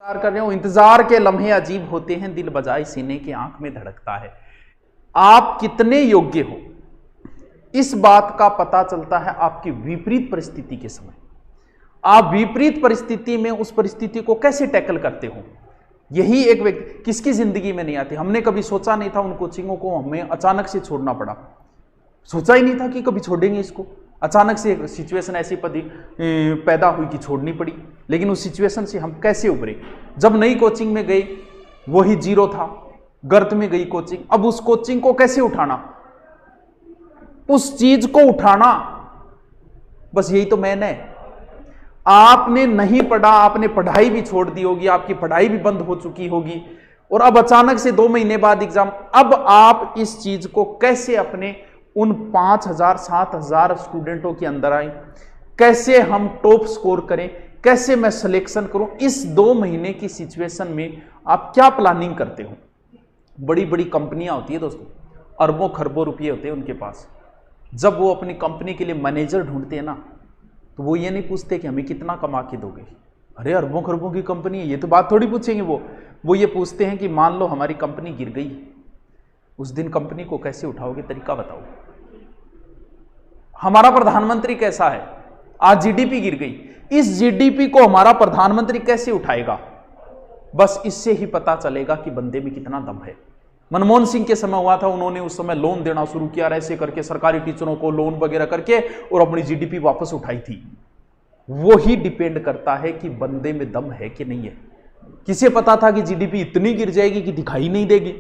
इंतजार कर रहे हो। इंतजार के लम्हे अजीब होते हैं, दिल बजाए सीने की आंख में धड़कता है। आप कितने योग्य हो इस बात का पता चलता है आपकी विपरीत परिस्थिति के समय। आप विपरीत परिस्थिति में उस परिस्थिति को कैसे टैकल करते हो। यही एक व्यक्ति किसकी जिंदगी में नहीं आती। हमने कभी सोचा नहीं था उन कोचिंगों को हमें अचानक से छोड़ना पड़ा। सोचा ही नहीं था कि कभी छोड़ेंगे इसको। अचानक से एक सिचुएशन ऐसी पैदा हुई कि छोड़नी पड़ी। लेकिन उस सिचुएशन से हम कैसे उभरे। जब नई कोचिंग में गए वही जीरो था, गर्त में गई कोचिंग। अब उस कोचिंग को कैसे उठाना, उस चीज को उठाना, बस यही तो मैंने। आपने नहीं पढ़ा, आपने पढ़ाई भी छोड़ दी होगी, आपकी पढ़ाई भी बंद हो चुकी होगी और अब अचानक से 2 महीने बाद एग्जाम। अब आप इस चीज को कैसे अपने उन 5000 7000 स्टूडेंटों के अंदर आए, कैसे हम टॉप स्कोर करें, कैसे मैं सिलेक्शन करूं। इस 2 महीने की सिचुएशन में आप क्या प्लानिंग करते हो। बड़ी बड़ी कंपनियां होती है दोस्तों, अरबों खरबों रुपये होते हैं उनके पास। जब वो अपनी कंपनी के लिए मैनेजर ढूंढते हैं ना, तो वो ये नहीं पूछते कि हमें कितना कमा के दोगे। अरे अरबों खरबों की कंपनी है, ये तो बात थोड़ी पूछेंगे वो ये पूछते हैं कि मान लो हमारी कंपनी गिर गई, उस दिन कंपनी को कैसे उठाओगे, तरीका बताओ। हमारा प्रधानमंत्री कैसा है, आज जीडीपी गिर गई, इस जीडीपी को हमारा प्रधानमंत्री कैसे उठाएगा। बस इससे ही पता चलेगा कि बंदे में कितना दम है। मनमोहन सिंह के समय हुआ था, उन्होंने उस समय लोन देना शुरू किया, ऐसे करके सरकारी टीचरों को लोन वगैरह करके और अपनी जीडीपी वापस उठाई थी। वो ही डिपेंड करता है कि बंदे में दम है कि नहीं है। किसे पता था कि जीडीपी इतनी गिर जाएगी कि दिखाई नहीं देगी।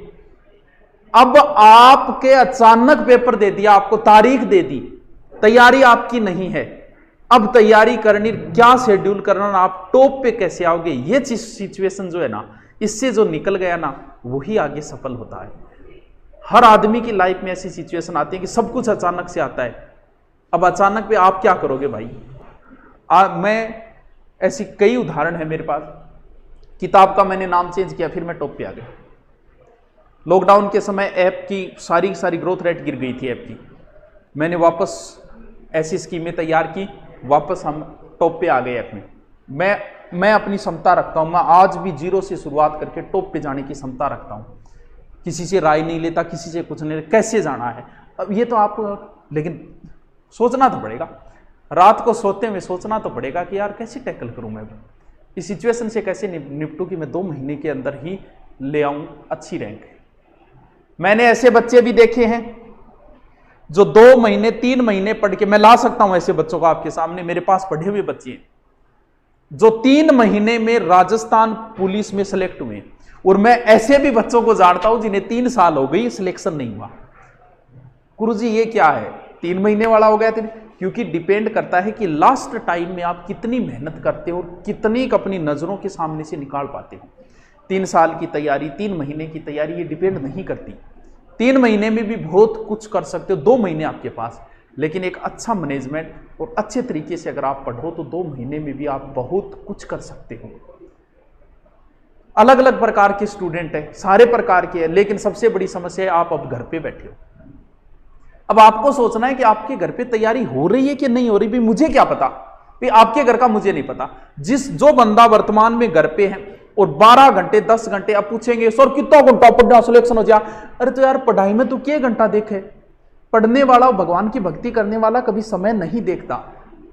अब आपके अचानक पेपर दे दिया, आपको तारीख दे दी, तैयारी आपकी नहीं है। अब तैयारी करनी, क्या शेड्यूल करना, आप टॉप पे कैसे आओगे। ये सिचुएशन जो है ना, इससे जो निकल गया ना, वही आगे सफल होता है। हर आदमी की लाइफ में ऐसी सिचुएशन आती है कि सब कुछ अचानक से आता है। अब अचानक पे आप क्या करोगे भाई। मैं ऐसी कई उदाहरण है मेरे पास। किताब का मैंने नाम चेंज किया, फिर मैं टॉप पे आ गया। लॉकडाउन के समय ऐप की सारी ग्रोथ रेट गिर गई थी ऐप की। मैंने वापस ऐसी स्कीमें तैयार की, वापस हम टॉप पे आ गए ऐप में। मैं अपनी क्षमता रखता हूं, मैं आज भी जीरो से शुरुआत करके टॉप पे जाने की क्षमता रखता हूं। किसी से राय नहीं लेता, किसी से कुछ नहीं लेता, कैसे जाना है। अब ये तो आप, लेकिन सोचना तो पड़ेगा। रात को सोते हुए सोचना तो पड़ेगा कि यार कैसे टैकल करूं मैं, इस सिचुएशन से कैसे निपटूं कि मैं 2 महीने के अंदर ही ले आऊं अच्छी रैंक। मैंने ऐसे बच्चे भी देखे हैं जो 2 महीने 3 महीने पढ़ के, मैं ला सकता हूं ऐसे बच्चों को आपके सामने, मेरे पास पढ़े हुए बच्चे हैं जो 3 महीने में राजस्थान पुलिस में सिलेक्ट हुए। और मैं ऐसे भी बच्चों को जानता हूं जिन्हें 3 साल हो गई, सिलेक्शन नहीं हुआ। गुरुजी ये क्या है, 3 महीने वाला हो गया। क्योंकि डिपेंड करता है कि लास्ट टाइम में आप कितनी मेहनत करते हो और कितनी अपनी नजरों के सामने से निकाल पाते हो। 3 साल की तैयारी, 3 महीने की तैयारी, ये डिपेंड नहीं करती। 3 महीने में भी बहुत कुछ कर सकते हो, 2 महीने आपके पास। लेकिन एक अच्छा मैनेजमेंट और अच्छे तरीके से अगर आप पढ़ो तो 2 महीने में भी आप बहुत कुछ कर सकते हो। अलग अलग प्रकार के स्टूडेंट हैं, सारे प्रकार के हैं, लेकिन सबसे बड़ी समस्या है आप अब घर पे बैठे हो। अब आपको सोचना है कि आपके घर पे तैयारी हो रही है कि नहीं हो रही। भी मुझे क्या पता, भी आपके घर का मुझे नहीं पता। जो बंदा वर्तमान में घर पे है और 12 घंटे 10 घंटे, अब पूछेंगे सर कितना घंटा पढ़ना सिलेक्शन हो जाए। अरे तो यार पढ़ाई में तो क्या घंटा देखे। पढ़ने वाला, भगवान की भक्ति करने वाला कभी समय नहीं देखता।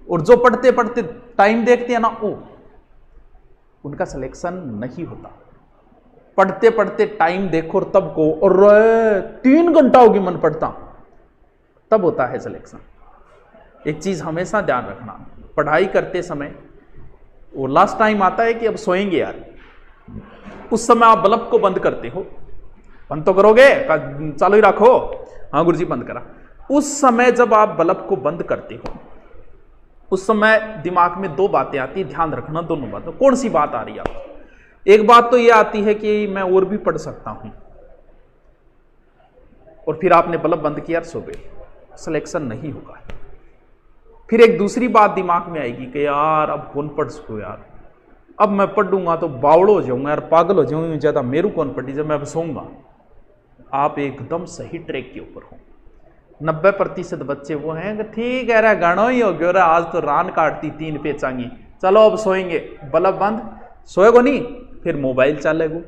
और जो पढ़ते पढ़ते टाइम देखते हैं ना, उनका सिलेक्शन नहीं होता। पढ़ते पढ़ते टाइम देखो और तब को, और 3 घंटा होगी मन पढ़ता, तब होता है सिलेक्शन। एक चीज हमेशा ध्यान रखना, पढ़ाई करते समय वो लास्ट टाइम आता है कि अब सोएंगे यार, उस समय आप बल्ब को बंद करते हो। बंद तो करोगे, चालू ही रखो। हाँ गुरुजी बंद करा। उस समय जब आप बल्ब को बंद करते हो, उस समय दिमाग में 2 बातें आती है, ध्यान रखना दोनों बातों। कौन सी बात आ रही है आपको। एक बात तो यह आती है कि मैं और भी पढ़ सकता हूं, और फिर आपने बल्ब बंद किया, सो गए, सिलेक्शन नहीं होगा। फिर एक दूसरी बात दिमाग में आएगी कि यार अब कौन पढ़ सको यार, अब मैं पढ़ूंगा तो बावड़ो हो जाऊंगा यार, पागल हो जाऊंगा, ज्यादा मेरू कौन पढ़ी, जब मैं अब सोऊंगा। आप एकदम सही ट्रैक के ऊपर हो। 90% बच्चे वो हैं कि ठीक है रे गानो ही हो गया, आज तो रान काटती 3 पेचांगी, चलो अब सोएंगे, बल्ब बंद, सोएगो नहीं, फिर मोबाइल चलेगो,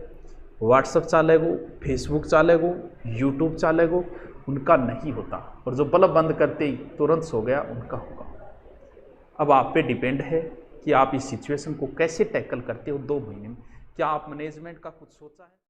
व्हाट्सअप चलेगो, फेसबुक चलेगो, यूट्यूब चलेगो, उनका नहीं होता। और जो बल्ब बंद करते ही तुरंत सो गया, उनका होगा। अब आप पे डिपेंड है कि आप इस सिचुएशन को कैसे टैकल करते हो 2 महीने में। क्या आप मैनेजमेंट का कुछ सोचा है?